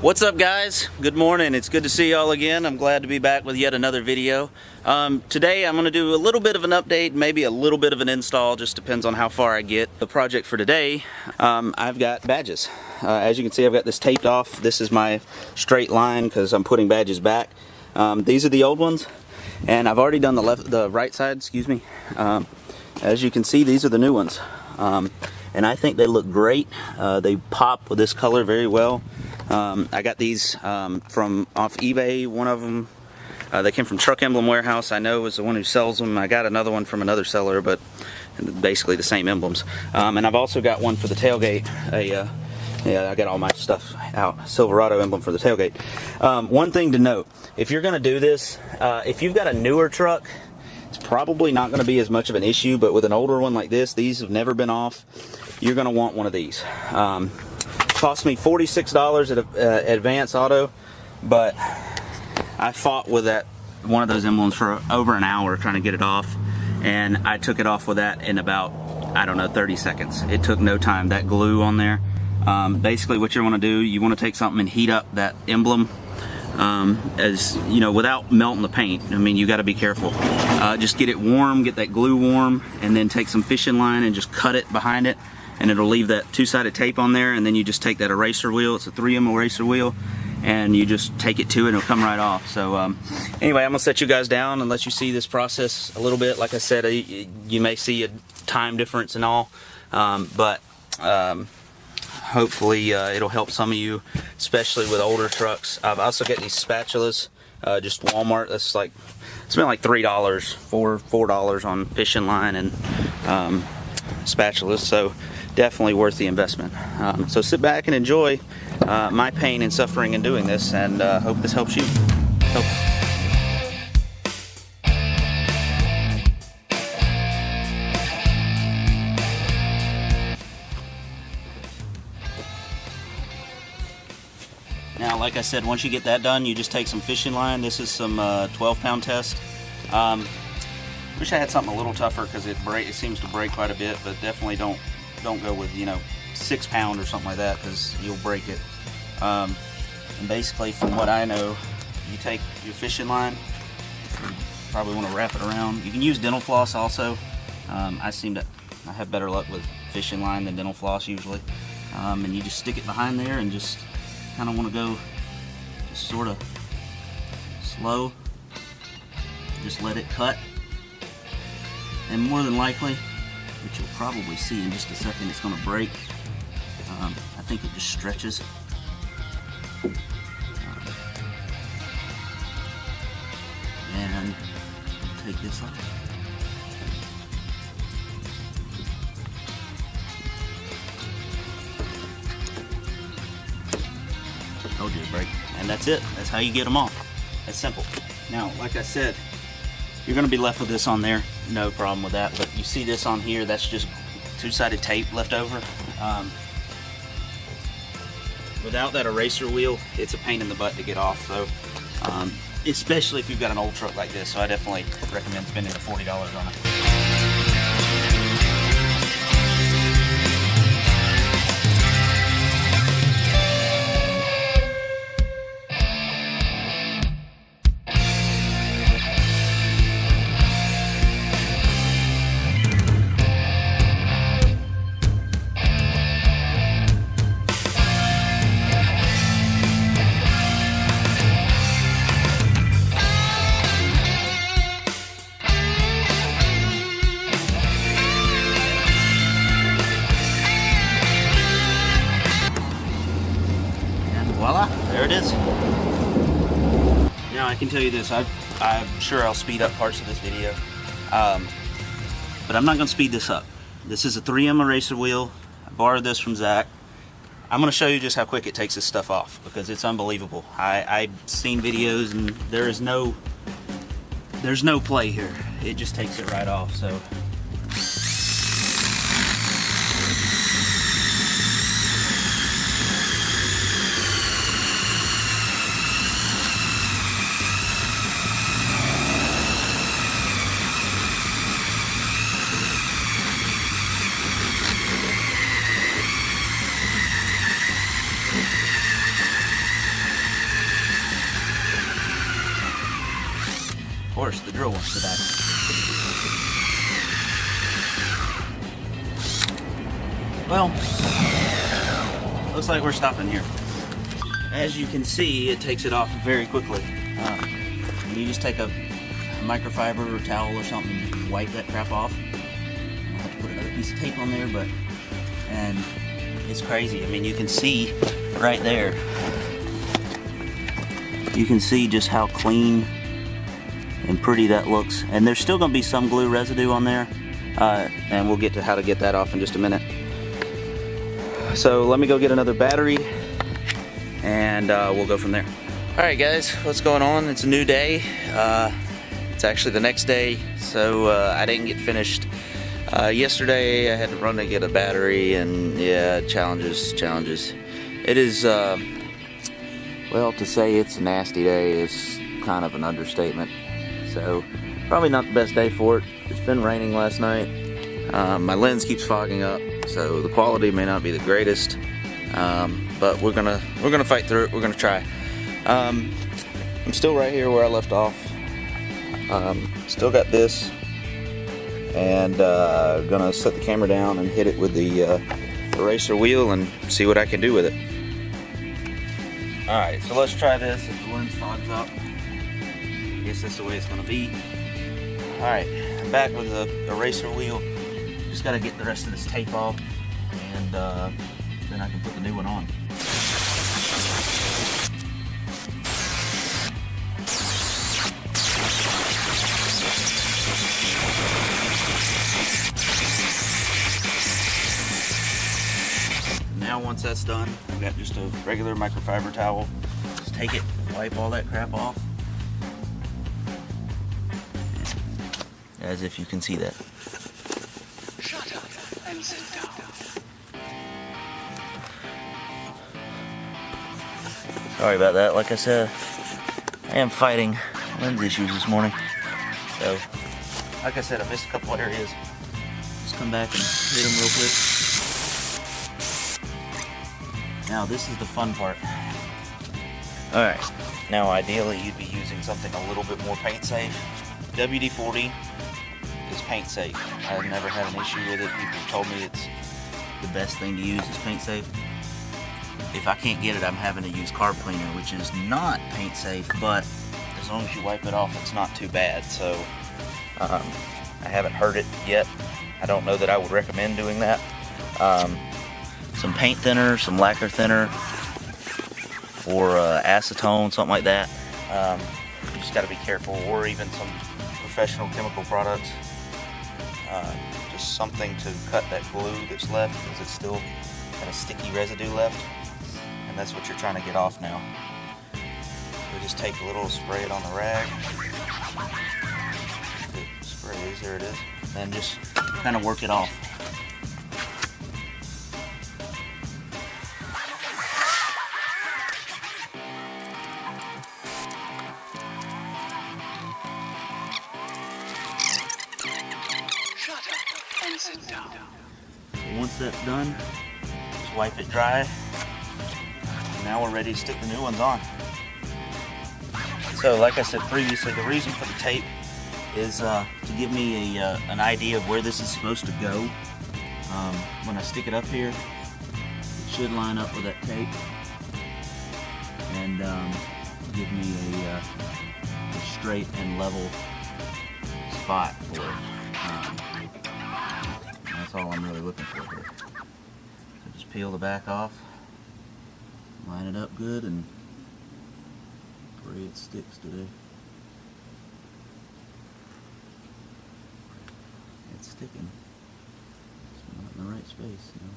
What's up, guys? Good morning. It's good to see y'all again. I'm glad to be back with yet another video. Today I'm going to do a little bit of an update, maybe a little bit of an install, just depends on how far I get. The project for today, I've got badges. As you can see, I've got this taped off. This is my straight line because I'm putting badges back. These are the old ones, and I've already done the right side, excuse me. As you can see, these are the new ones. And I think they look great. They pop with this color very well. I got these from off eBay. One of them, they came from Truck Emblem Warehouse. I know is the one who sells them. I got another one from another seller, but basically the same emblems. And I've also got one for the tailgate. Yeah, I got all my stuff out. Silverado emblem for the tailgate. One thing to note, if you're going to do this, if you've got a newer truck, it's probably not going to be as much of an issue, but with an older one like this, these have never been off, you're going to want one of these. Cost me $46 at Advance Auto, but I fought with one of those emblems for over an hour trying to get it off, and I took it off with that in about, I don't know, 30 seconds. It took no time. That glue on there, basically what you want to do, you want to take something and heat up that emblem, as you know, without melting the paint. I mean, you got to be careful. Just get it warm, get that glue warm, and then take some fishing line and just cut it behind it, and it'll leave that two-sided tape on there. And then you just take that eraser wheel, it's a 3M eraser wheel, and you just take it to it and it'll come right off. So anyway, I'm gonna set you guys down and let you see this process a little bit. Like I said, you may see a time difference and all, but hopefully it'll help some of you, especially with older trucks. I've also got these spatulas, just Walmart. That's like, it's been like $3, $4 on fishing line and spatulas, so definitely worth the investment. So sit back and enjoy my pain and suffering in doing this, and hope this helps you. Now, like I said, once you get that done, you just take some fishing line. This is some 12-pound test. Wish I had something a little tougher because it seems to break quite a bit, but definitely don't go with, you know, 6-pound or something like that, because you'll break it. And basically, from what I know, you take your fishing line, you probably want to wrap it around. You can use dental floss also. I have better luck with fishing line than dental floss usually. And you just stick it behind there and just kind of want to go just sort of slow. Just let it cut. And more than likely, which you'll probably see in just a second, it's going to break. I think it just stretches. And take this off. Told you to break. And that's it. That's how you get them off. That's simple. Now, like I said, you're going to be left with this on there. No problem with that. But you see this on here, that's just two-sided tape left over. Without that eraser wheel, it's a pain in the butt to get off. So, especially if you've got an old truck like this. So I definitely recommend spending the $40 on it. Voila, there it is. Now I can tell you this, I'm sure I'll speed up parts of this video, but I'm not going to speed this up. This is a 3M eraser wheel. I borrowed this from Zach. I'm going to show you just how quick it takes this stuff off, because it's unbelievable. I've seen videos and there's no play here. It just takes it right off. So course, the drill wants to die. Well, looks like we're stopping here. As you can see, it takes it off very quickly. You just take a microfiber or towel or something and just wipe that crap off. I'll have to put another piece of tape on there, and it's crazy. I mean, you can see right there. You can see just how clean and pretty that looks. And there's still going to be some glue residue on there, and we'll get to how to get that off in just a minute. So let me go get another battery, and we'll go from there. Alright guys, what's going on? It's a new day. It's actually the next day, so I didn't get finished yesterday. I had to run to get a battery, and yeah, challenges. It is, well, to say it's a nasty day is kind of an understatement. So probably not the best day for it. It's been raining last night. My lens keeps fogging up, so the quality may not be the greatest, but we're gonna fight through it. We're gonna try. I'm still right here where I left off. Still got this, and gonna set the camera down and hit it with the eraser wheel and see what I can do with it. Alright, so let's try this. If the lens fogs up, I guess that's the way it's gonna be. Alright, I'm back with the eraser wheel. Just gotta get the rest of this tape off, and then I can put the new one on. Now once that's done, I've got just a regular microfiber towel. Just take it, wipe all that crap off. As if you can see that. Shut up and sit down. Sorry about that. Like I said, I am fighting lens issues this morning. So, like I said, I missed a couple areas. Just come back and hit them real quick. Now this is the fun part. Alright, now ideally you'd be using something a little bit more paint safe. WD-40 is paint safe. I've never had an issue with it. People told me it's the best thing to use is paint safe. If I can't get it, I'm having to use carb cleaner, which is not paint safe, but as long as you wipe it off, it's not too bad. So I haven't heard it yet. I don't know that I would recommend doing that. Some paint thinner, some lacquer thinner, or acetone, something like that. You just got to be careful, or even some professional chemical products. Just something to cut that glue that's left, because it's still got a sticky residue left, and that's what you're trying to get off now. So just take a little, spray it on the rag. If it sprays, there it is. And just kind of work it off. And sit down. So once that's done, just wipe it dry. And now we're ready to stick the new ones on. So like I said previously, the reason for the tape is to give me an idea of where this is supposed to go. When I stick it up here, it should line up with that tape and give me a straight and level spot for it. That's all I'm really looking for here. So just peel the back off, line it up good, and pray it sticks today. It's sticking. It's not in the right space, you know.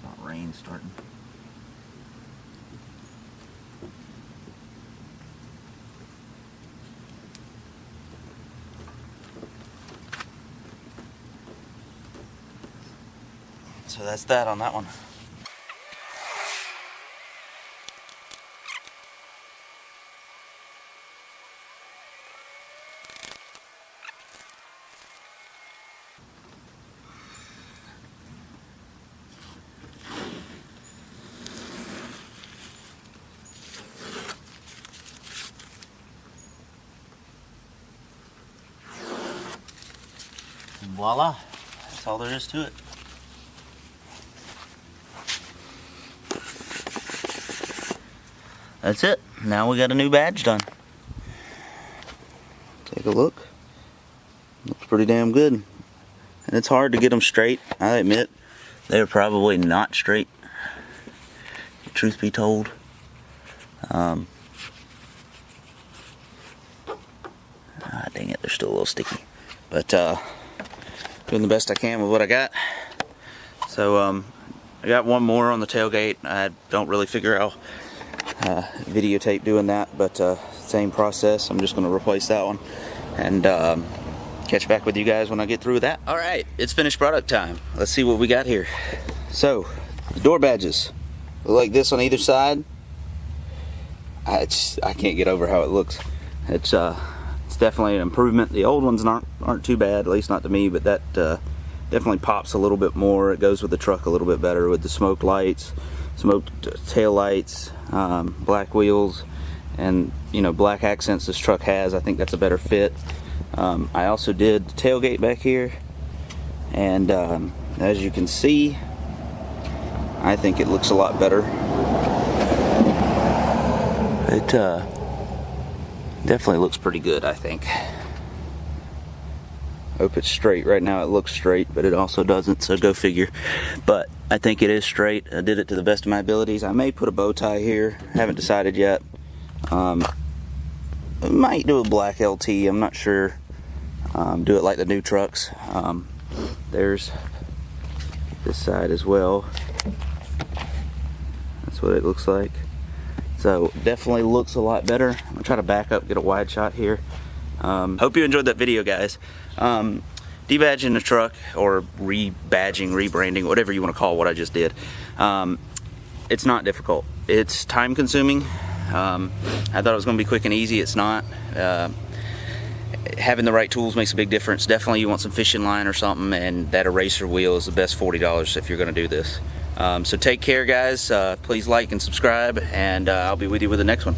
Not rain starting. So that's that on that one. voila, that's all there is to it. That's it. Now we got a new badge done. Take a look. Looks pretty damn good. And it's hard to get them straight, I admit. They're probably not straight, truth be told. Dang it, they're still a little sticky. But doing the best I can with what I got. So I got one more on the tailgate. I don't really figure out videotape doing that, but same process. I'm just going to replace that one and catch back with you guys when I get through with that. Alright, it's finished product time. Let's see what we got here. So, the door badges look like this on either side. I can't get over how it looks. It's definitely an improvement. The old ones aren't too bad, at least not to me, but that definitely pops a little bit more. It goes with the truck a little bit better with the smoked lights, smoked tail lights, black wheels, and black accents this truck has. I think that's a better fit. I also did the tailgate back here, and as you can see, I think it looks a lot better. It definitely looks pretty good, I think. Hope it's straight. Right now it looks straight, but it also doesn't, so go figure. But I think it is straight. I did it to the best of my abilities. I may put a bow tie here. Haven't decided yet. I might do a black LT. I'm not sure. Do it like the new trucks. There's this side as well. That's what it looks like. So definitely looks a lot better. I'm gonna try to back up, get a wide shot here. Hope you enjoyed that video, guys. Debadging the truck, or rebadging, rebranding, whatever you want to call what I just did. It's not difficult. It's time consuming. I thought it was going to be quick and easy. It's not. Having the right tools makes a big difference. Definitely you want some fishing line or something, and that eraser wheel is the best $40 if you're going to do this. So take care, guys. Please like and subscribe, and I'll be with you with the next one.